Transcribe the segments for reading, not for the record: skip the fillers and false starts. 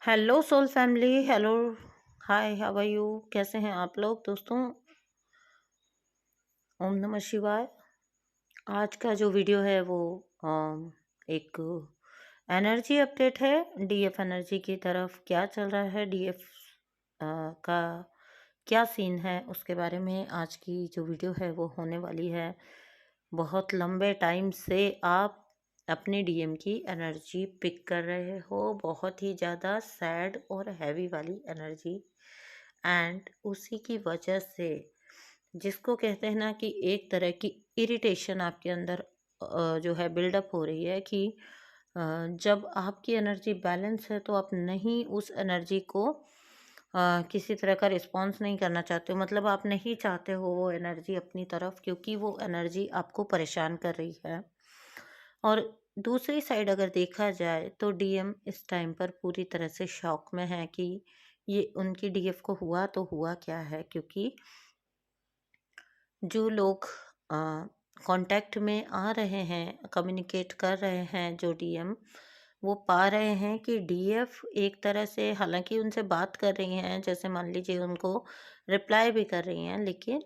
Hello soul family. Hello, hi, how are you? कैसे हैं आप लोग दोस्तों? ओम नमः शिवाय। आज का जो वीडियो है वो एक एनर्जी अपडेट है। डीएफ एनर्जी की तरफ क्या चल रहा है, डीएफ का क्या सीन है, उसके बारे में आज की जो वीडियो है वो होने वाली है। बहुत लंबे टाइम से आप अपने डीएम की एनर्जी पिक कर रहे हो, बहुत ही ज़्यादा सैड और हैवी वाली एनर्जी, एंड उसी की वजह से जिसको कहते हैं ना कि एक तरह की इरिटेशन आपके अंदर जो है बिल्डअप हो रही है कि जब आपकी एनर्जी बैलेंस है तो आप नहीं उस एनर्जी को किसी तरह का रिस्पॉन्स नहीं करना चाहते हो। मतलब आप नहीं चाहते हो वो एनर्जी अपनी तरफ, क्योंकि वो एनर्जी आपको परेशान कर रही है। और दूसरी साइड अगर देखा जाए तो डीएम इस टाइम पर पूरी तरह से शॉक में है कि ये उनकी डीएफ को हुआ तो हुआ क्या है। क्योंकि जो लोग कांटेक्ट में आ रहे हैं, कम्युनिकेट कर रहे हैं, जो डीएम, वो पा रहे हैं कि डीएफ एक तरह से हालांकि उनसे बात कर रही हैं, जैसे मान लीजिए उनको रिप्लाई भी कर रही हैं, लेकिन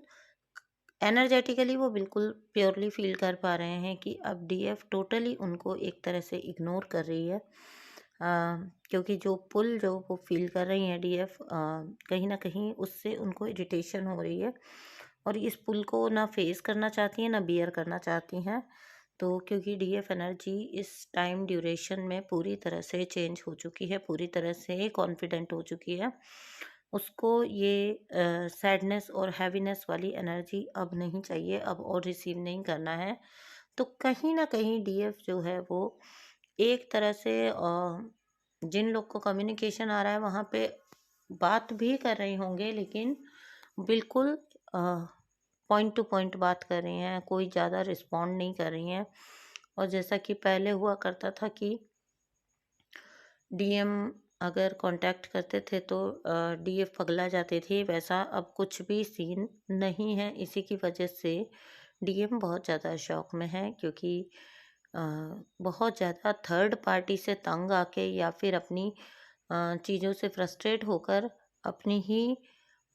एनर्जेटिकली वो बिल्कुल प्योरली फील कर पा रहे हैं कि अब डीएफ टोटली उनको एक तरह से इग्नोर कर रही है। क्योंकि जो पुल जो वो फील कर रही हैं डीएफ, कहीं ना कहीं उससे उनको इरिटेशन हो रही है और इस पुल को ना फेस करना चाहती हैं ना बियर करना चाहती हैं। तो क्योंकि डीएफ एनर्जी इस टाइम ड्यूरेशन में पूरी तरह से चेंज हो चुकी है, पूरी तरह से कॉन्फिडेंट हो चुकी है, उसको ये सैडनेस और हैवीनेस वाली एनर्जी अब नहीं चाहिए, अब और रिसीव नहीं करना है। तो कहीं ना कहीं डीएफ जो है वो एक तरह से जिन लोग को कम्युनिकेशन आ रहा है वहाँ पे बात भी कर रही होंगे, लेकिन बिल्कुल पॉइंट टू पॉइंट बात कर रही हैं, कोई ज़्यादा रिस्पॉन्ड नहीं कर रही हैं। और जैसा कि पहले हुआ करता था कि डीएम अगर कांटेक्ट करते थे तो डीएफ पगला जाते थे, वैसा अब कुछ भी सीन नहीं है। इसी की वजह से डीएम बहुत ज़्यादा शॉक में है, क्योंकि अ, बहुत ज़्यादा थर्ड पार्टी से तंग आके या फिर अपनी चीज़ों से फ्रस्ट्रेट होकर अपनी ही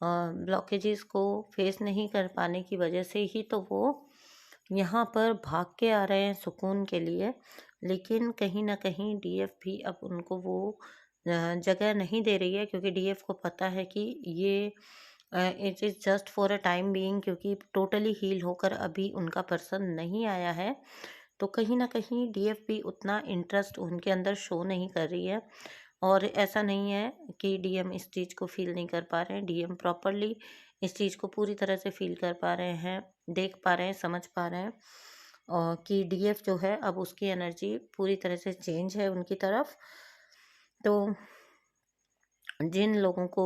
ब्लॉकेजेस को फेस नहीं कर पाने की वजह से ही तो वो यहाँ पर भाग के आ रहे हैं सुकून के लिए। लेकिन कहीं न कहीं डीएफ भी अब उनको वो जगह नहीं दे रही है, क्योंकि डीएफ को पता है कि ये it is just for a time being, क्योंकि टोटली हील होकर अभी उनका पर्सन नहीं आया है। तो कहीं न कहीं डीएफ भी उतना इंटरेस्ट उनके अंदर शो नहीं कर रही है। और ऐसा नहीं है कि डीएम इस चीज़ को फ़ील नहीं कर पा रहे हैं, डीएम प्रॉपरली इस चीज़ को पूरी तरह से फ़ील कर पा रहे हैं, देख पा रहे हैं, समझ पा रहे हैं कि डीएफ जो है अब उसकी एनर्जी पूरी तरह से चेंज है उनकी तरफ। तो जिन लोगों को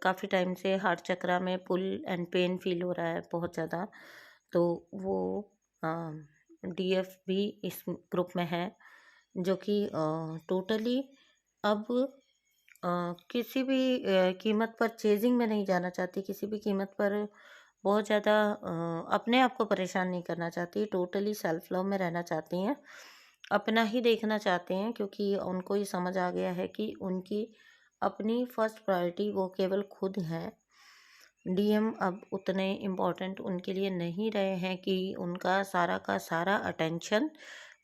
काफ़ी टाइम से हार्ट चक्रा में पुल एंड पेन फील हो रहा है बहुत ज़्यादा, तो वो डीएफ भी इस ग्रुप में है, जो कि टोटली अब किसी भी कीमत पर चेजिंग में नहीं जाना चाहती, किसी भी कीमत पर बहुत ज़्यादा अपने आप को परेशान नहीं करना चाहती, टोटली सेल्फ लव में रहना चाहती हैं, अपना ही देखना चाहते हैं, क्योंकि उनको ये समझ आ गया है कि उनकी अपनी फर्स्ट प्रायोरिटी वो केवल खुद हैं। डीएम अब उतने इम्पोर्टेंट उनके लिए नहीं रहे हैं कि उनका सारा का सारा अटेंशन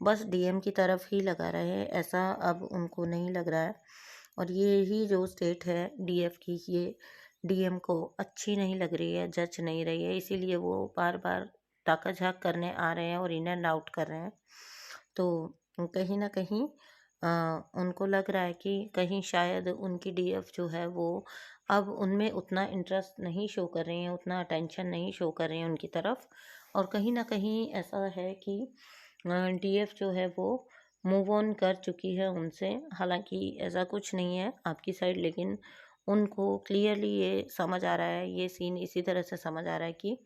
बस डीएम की तरफ ही लगा रहे, ऐसा अब उनको नहीं लग रहा है। और ये ही जो स्टेट है डीएफ की, ये डीएम को अच्छी नहीं लग रही है, जच नहीं रही है, इसीलिए वो बार बार ताका झाक करने आ रहे हैं और इन एंड आउट कर रहे हैं। तो कहीं न कहीं उनको लग रहा है कि कहीं शायद उनकी डीएफ जो है वो अब उनमें उतना इंटरेस्ट नहीं शो कर रही हैं, उतना अटेंशन नहीं शो कर रही हैं उनकी तरफ। और कहीं न कहीं ऐसा है कि डीएफ जो है वो मूव ऑन कर चुकी है उनसे। हालाँकि ऐसा कुछ नहीं है आपकी साइड, लेकिन उनको क्लियरली ये समझ आ रहा है, ये सीन इसी तरह से समझ आ रहा है कि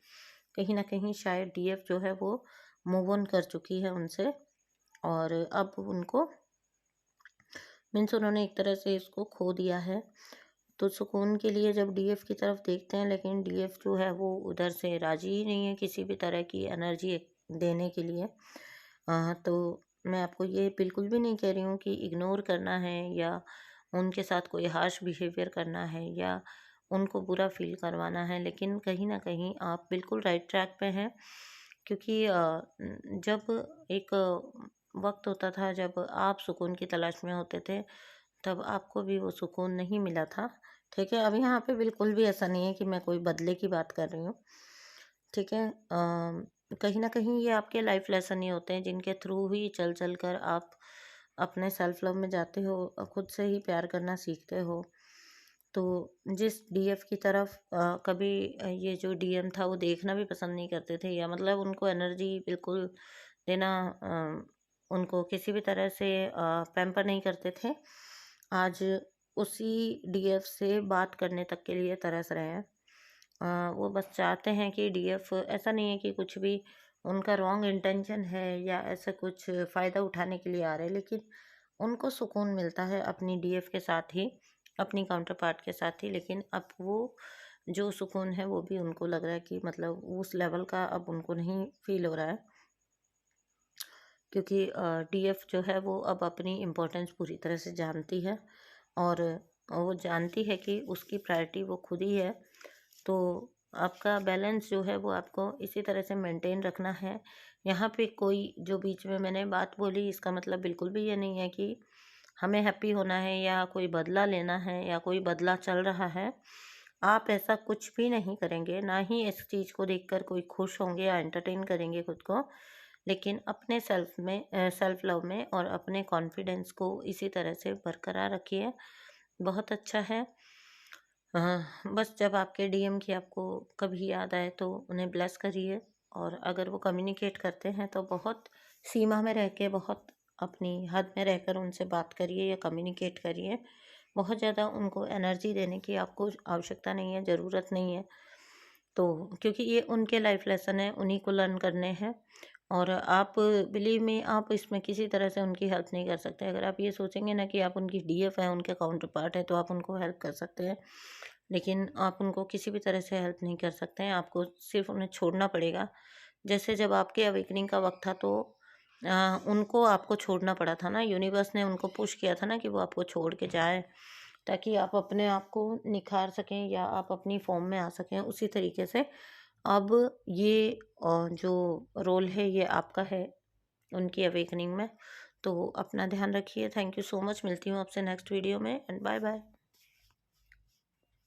कहीं न कहीं शायद डीएफ जो है वो मूव ऑन कर चुकी है उनसे। और अब उनको मीन्स उन्होंने एक तरह से इसको खो दिया है। तो सुकून के लिए जब डीएफ की तरफ देखते हैं, लेकिन डीएफ जो है वो उधर से राज़ी ही नहीं है किसी भी तरह की एनर्जी देने के लिए। तो मैं आपको ये बिल्कुल भी नहीं कह रही हूँ कि इग्नोर करना है या उनके साथ कोई हार्श बिहेवियर करना है या उनको बुरा फ़ील करवाना है, लेकिन कहीं न कहीं आप बिल्कुल राइट ट्रैक पे हैं। क्योंकि जब एक वक़्त होता था जब आप सुकून की तलाश में होते थे, तब आपको भी वो सुकून नहीं मिला था, ठीक है? अब यहाँ पे बिल्कुल भी ऐसा नहीं है कि मैं कोई बदले की बात कर रही हूँ, ठीक है? कहीं न कहीं ये आपके लाइफ़ लेसन ही होते हैं जिनके थ्रू ही चल-चल कर आप अपने सेल्फ लव में जाते हो, खुद से ही प्यार करना सीखते हो। तो जिस डीएफ की तरफ कभी ये जो डीएम था वो देखना भी पसंद नहीं करते थे, या मतलब उनको एनर्जी बिल्कुल देना, उनको किसी भी तरह से पैम्पर नहीं करते थे, आज उसी डीएफ से बात करने तक के लिए तरस रहे हैं। वो बस चाहते हैं कि डीएफ, ऐसा नहीं है कि कुछ भी उनका रॉन्ग इंटेंशन है या ऐसा कुछ फ़ायदा उठाने के लिए आ रहे हैं, लेकिन उनको सुकून मिलता है अपनी डीएफ के साथ ही, अपनी काउंटर पार्ट के साथ ही। लेकिन अब वो जो सुकून है वो भी उनको लग रहा है कि मतलब उस लेवल का अब उनको नहीं फील हो रहा है, क्योंकि डीएफ जो है वो अब अपनी इम्पोर्टेंस पूरी तरह से जानती है, और वो जानती है कि उसकी प्रायोरिटी वो खुद ही है। तो आपका बैलेंस जो है वो आपको इसी तरह से मेंटेन रखना है। यहाँ पे कोई जो बीच में मैंने बात बोली, इसका मतलब बिल्कुल भी ये नहीं है कि हमें हैप्पी होना है या कोई बदला लेना है या कोई बदला चल रहा है। आप ऐसा कुछ भी नहीं करेंगे, ना ही इस चीज़ को देखकर कोई खुश होंगे या एंटरटेन करेंगे खुद को। लेकिन अपने सेल्फ लव में और अपने कॉन्फिडेंस को इसी तरह से बरकरार रखिए, बहुत अच्छा है। बस जब आपके डीएम की आपको कभी याद आए तो उन्हें ब्लेस करिए, और अगर वो कम्युनिकेट करते हैं तो बहुत सीमा में रह के, बहुत अपनी हद में रहकर उनसे बात करिए या कम्युनिकेट करिए। बहुत ज़्यादा उनको एनर्जी देने की आपको आवश्यकता नहीं है, ज़रूरत नहीं है। तो क्योंकि ये उनके लाइफ लेसन है, उन्हीं को लर्न करने हैं, और आप बिलीव मी, आप इसमें किसी तरह से उनकी हेल्प नहीं कर सकते। अगर आप ये सोचेंगे ना कि आप उनकी डीएफ हैं, उनके काउंटर पार्ट है, तो आप उनको हेल्प कर सकते हैं, लेकिन आप उनको किसी भी तरह से हेल्प नहीं कर सकते हैं, आपको सिर्फ उन्हें छोड़ना पड़ेगा। जैसे जब आपके अवेकनिंग का वक्त था तो उनको आपको छोड़ना पड़ा था ना, यूनिवर्स ने उनको पुश किया था ना कि वो आपको छोड़ के जाए, ताकि आप अपने आप को निखार सकें या आप अपनी फॉर्म में आ सकें। उसी तरीके से अब ये जो रोल है ये आपका है उनकी अवेकनिंग में। तो अपना ध्यान रखिए। Thank you so much. मिलती हूँ आपसे नेक्स्ट वीडियो में, एंड बाय बाय।